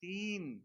3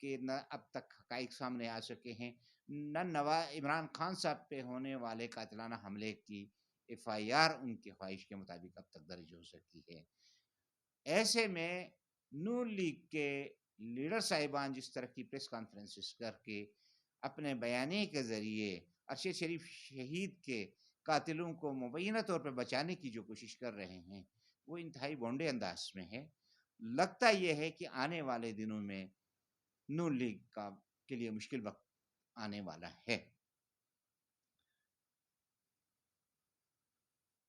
کے نہ اب تک حقائق سامنے آ سکے ہیں، نہ عمران خان صاحب پہ ہونے والے قاتلانہ حملے کی FIR ان کی خواہش کے مطابق اب تک درج ہو سکتی ہے۔ ایسے میں نون لیگ کے لیڈر صاحبان جس طرح کی پریس کانفرنسز کر کے اپنے بیانیے کے ذریعے ارشد شریف شہید کے قاتلوں کو مبینہ طور پر بچانے کی جو کوشش کر رہے ہیں وہ انتہائی بونڈے انداز میں ہے۔ لگتا یہ ہے کہ آنے والے دنوں میں نون لیگ کے لیے مشکل وقت آنے والا ہے۔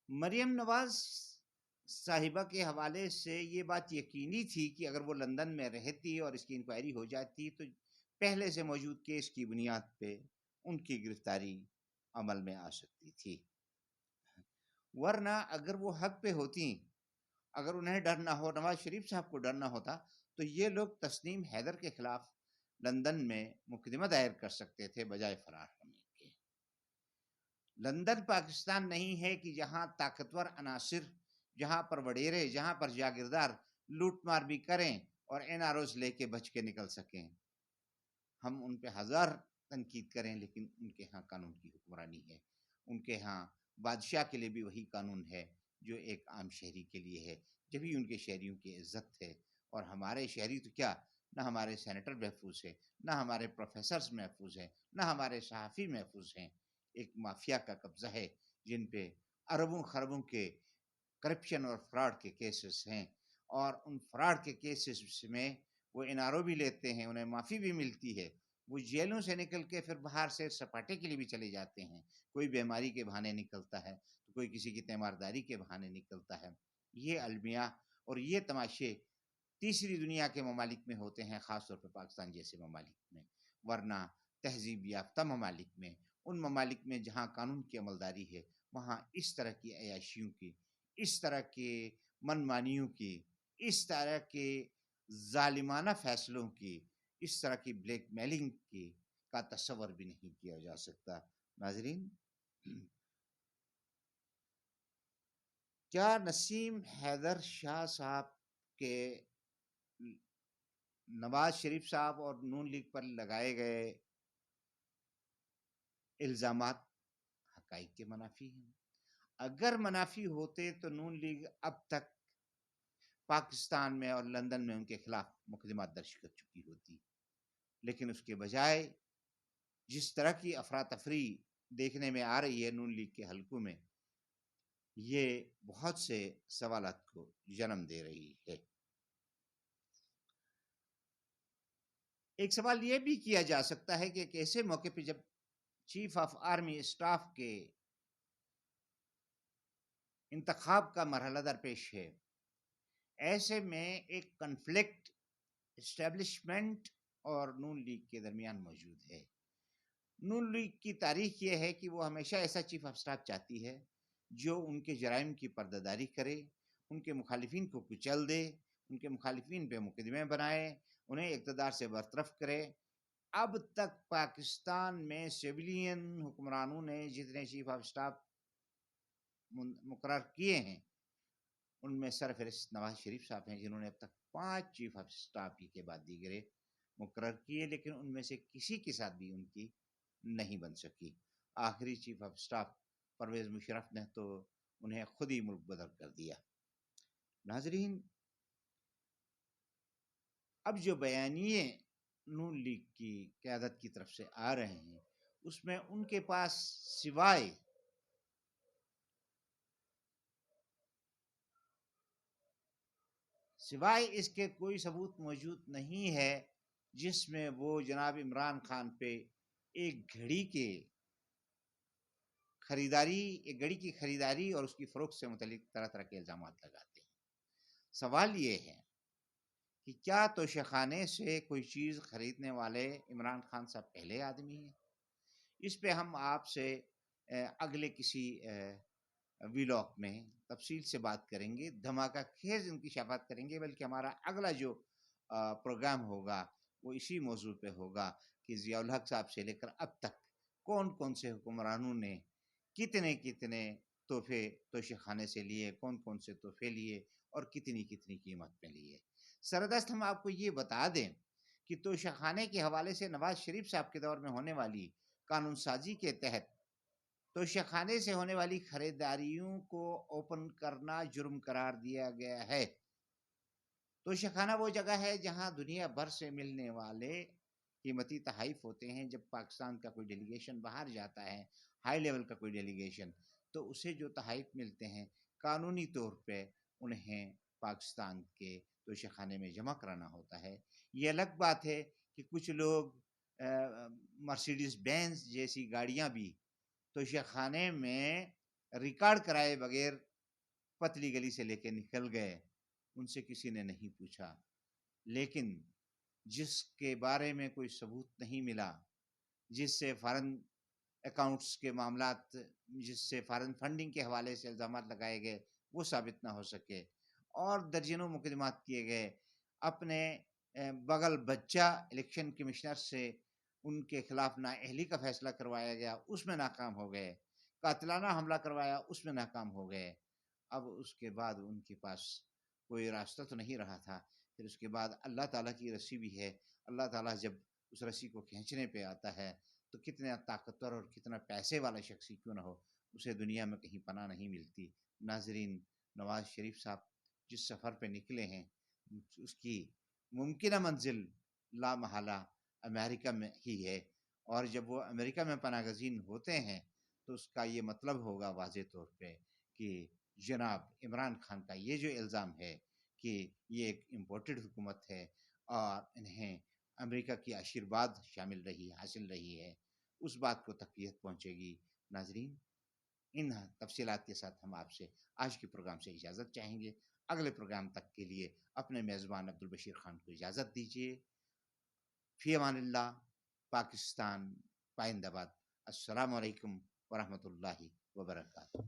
مریم نواز صاحبہ کے حوالے سے یہ بات یقینی تھی کہ اگر وہ لندن میں رہتی اور اس کی انکوائری ہو جاتی تو پہلے سے موجود کیس کی بنیاد پہ ان کی گرفتاری عمل میں آ سکتی تھی، ورنہ اگر وہ حق پہ ہوتی، اگر انہیں ڈر نہ ہو، نواز شریف صاحب کو ڈر نہ ہوتا تو یہ لوگ تسنیم حیدر کے خلاف لندن میں مقدمہ دائر کر سکتے تھے بجائے فرار ہونے کے۔ لندن پاکستان نہیں ہے کہ جہاں طاقتور عناصر، جہاں پر وڈیرے، جہاں پر جاگیردار لوٹ مار بھی کریں اور NROز لے کے بچ کے نکل سکیں۔ ہم ان پہ ہزار تنقید کریں لیکن ان کے ہاں قانون کی حکمرانی ہے، ان کے ہاں بادشاہ کے لیے بھی وہی قانون ہے جو ایک عام شہری کے لیے ہے، جبھی ان کے شہریوں کی عزت ہے۔ اور ہمارے شہری تو کیا، نہ ہمارے سینیٹر محفوظ ہیں، نہ ہمارے پروفیسرز محفوظ ہیں، نہ ہمارے صحافی محفوظ ہیں۔ ایک مافیا کا قبضہ ہے جن پہ اربوں خربوں کے کرپشن اور فراڈ کے کیسز ہیں، اور ان فراڈ کے کیسز میں وہ NRO بھی لیتے ہیں، انہیں معافی بھی ملتی ہے، وہ جیلوں سے نکل کے پھر باہر سے سپاٹے کے لیے بھی چلے جاتے ہیں، کوئی بیماری کے بہانے نکلتا ہے تو کوئی کسی کی تیمارداری کے بہانے نکلتا ہے۔ یہ المیہ اور یہ تماشے تیسری دنیا کے ممالک میں ہوتے ہیں، خاص طور پر پاکستان جیسے ممالک میں، ورنہ تہذیب یافتہ ممالک میں، ان ممالک میں جہاں قانون کی عملداری ہے، وہاں اس طرح کی عیاشیوں کی، اس طرح کے من مانیوں کی، اس طرح کے ظالمانہ فیصلوں کی، اس طرح کی بلیک میلنگ کی کا تصور بھی نہیں کیا جا سکتا۔ ناظرین، کیا نسیم حیدر شاہ صاحب کے نواز شریف صاحب اور نون لیگ پر لگائے گئے الزامات حقائق کے منافی ہیں؟ اگر منافی ہوتے تو نون لیگ اب تک پاکستان میں اور لندن میں ان کے خلاف مقدمات درج کر چکی ہوتی، لیکن اس کے بجائے جس طرح کی افراتفری دیکھنے میں آ رہی ہے نون لیگ کے حلقوں میں، یہ بہت سے سوالات کو جنم دے رہی ہے۔ ایک سوال یہ بھی کیا جا سکتا ہے کہ ایک ایسے موقع پہ جب چیف آف آرمی اسٹاف کے انتخاب کا مرحلہ درپیش ہے، ایسے میں ایک کنفلکٹ اسٹیبلشمنٹ اور نون لیگ کے درمیان موجود ہے۔ نون لیگ کی تاریخ یہ ہے کہ وہ ہمیشہ ایسا چیف آف اسٹاف چاہتی ہے جو ان کے جرائم کی پردہ داری کرے، ان کے مخالفین کو کچل دے، ان کے مخالفین پہ مقدمے بنائے، انہیں اقتدار سے برطرف کرے۔ اب تک پاکستان میں سویلین حکمرانوں نے جتنے چیف آف اسٹاف مقرر کیے ہیں ان میں سرفہرست نواز شریف صاحب ہیں، جنہوں نے اب تک 5 چیف آف اسٹاف کے بعد دیگرے مقرر کیے، لیکن ان میں سے کسی کے ساتھ بھی ان کی نہیں بن سکی۔ آخری chief of staff Pervez Musharraf نے تو انہیں خود ہی ملک بدر کر دیا۔ ناظرین، اب جو بیانیے نون لیگ کی قیادت کی طرف سے آ رہے ہیں اس میں ان کے پاس سوائے اس کے کوئی ثبوت موجود نہیں ہے جس میں وہ جناب عمران خان پہ ایک گھڑی کی خریداری اور اس کی فروخت سے متعلق طرح طرح کے الزامات لگاتے ہیں۔ سوال یہ ہے کہ کیا توشہ خانے سے کوئی چیز خریدنے والے عمران خان صاحب پہلے آدمی ہیں؟ اس پہ ہم آپ سے اگلے کسی ویلاگ میں تفصیل سے بات کریں گے، دھماکہ خیز انکشافات کریں گے، بلکہ ہمارا اگلا جو پروگرام ہوگا وہ اسی موضوع پہ ہوگا کہ ضیاء الحق صاحب سے لے کر اب تک کون کون سے حکمرانوں نے کتنے تحفے توشہ خانے سے لیے، کون کون سے تحفے لیے اور کتنی قیمت میں لیے۔ سردست ہم آپ کو یہ بتا دیں کہ توشہ خانے کے حوالے سے نواز شریف صاحب کے دور میں ہونے والی قانون سازی کے تحت توشہ خانے سے ہونے والی خریداریوں کو اوپن کرنا جرم قرار دیا گیا ہے۔ توشہ خانہ وہ جگہ ہے جہاں دنیا بھر سے ملنے والے قیمتی تحائف ہوتے ہیں۔ جب پاکستان کا کوئی ڈیلیگیشن باہر جاتا ہے، ہائی لیول کا کوئی ڈیلیگیشن، تو اسے جو تحائف ملتے ہیں قانونی طور پہ انہیں پاکستان کے توشہ خانے میں جمع کرانا ہوتا ہے۔ یہ الگ بات ہے کہ کچھ لوگ مرسیڈیز بینز جیسی گاڑیاں بھی توشہ خانے میں ریکارڈ کرائے بغیر پتلی گلی سے لے کے نکل گئے، ان سے کسی نے نہیں پوچھا۔ لیکن جس کے بارے میں کوئی ثبوت نہیں ملا، جس سے فارن اکاؤنٹس کے معاملات، جس سے فارن فنڈنگ کے حوالے سے الزامات لگائے گئے، وہ ثابت نہ ہو سکے، اور درجنوں مقدمات کیے گئے، اپنے بغل بچہ الیکشن کمشنر سے ان کے خلاف نااہلی کا فیصلہ کروایا گیا، اس میں ناکام ہو گئے، قاتلانہ حملہ کروایا، اس میں ناکام ہو گئے۔ اب اس کے بعد ان کے پاس کوئی راستہ تو نہیں رہا تھا۔ پھر اس کے بعد اللہ تعالیٰ کی رسی بھی ہے۔ اللہ تعالیٰ جب اس رسی کو کھینچنے پہ آتا ہے تو کتنا طاقتور اور کتنا پیسے والا شخص کیوں نہ ہو، اسے دنیا میں کہیں پناہ نہیں ملتی۔ ناظرین، نواز شریف صاحب جس سفر پہ نکلے ہیں، اس کی ممکنہ منزل لا محالہ امریکہ میں ہی ہے، اور جب وہ امریکہ میں پناہ گزین ہوتے ہیں تو اس کا یہ مطلب ہوگا واضح طور پہ کہ جناب عمران خان کا یہ جو الزام ہے کہ یہ ایک امپورٹڈ حکومت ہے اور انہیں امریکہ کی آشیرواد حاصل رہی ہے، اس بات کو تقویت پہنچے گی۔ ناظرین، ان تفصیلات کے ساتھ ہم آپ سے آج کے پروگرام سے اجازت چاہیں گے۔ اگلے پروگرام تک کے لیے اپنے میزبان عبدالبشیر خان کو اجازت دیجیے۔ فی امان اللہ، پاکستان پائندہ باد۔ السلام علیکم ورحمۃ اللہ وبرکاتہ۔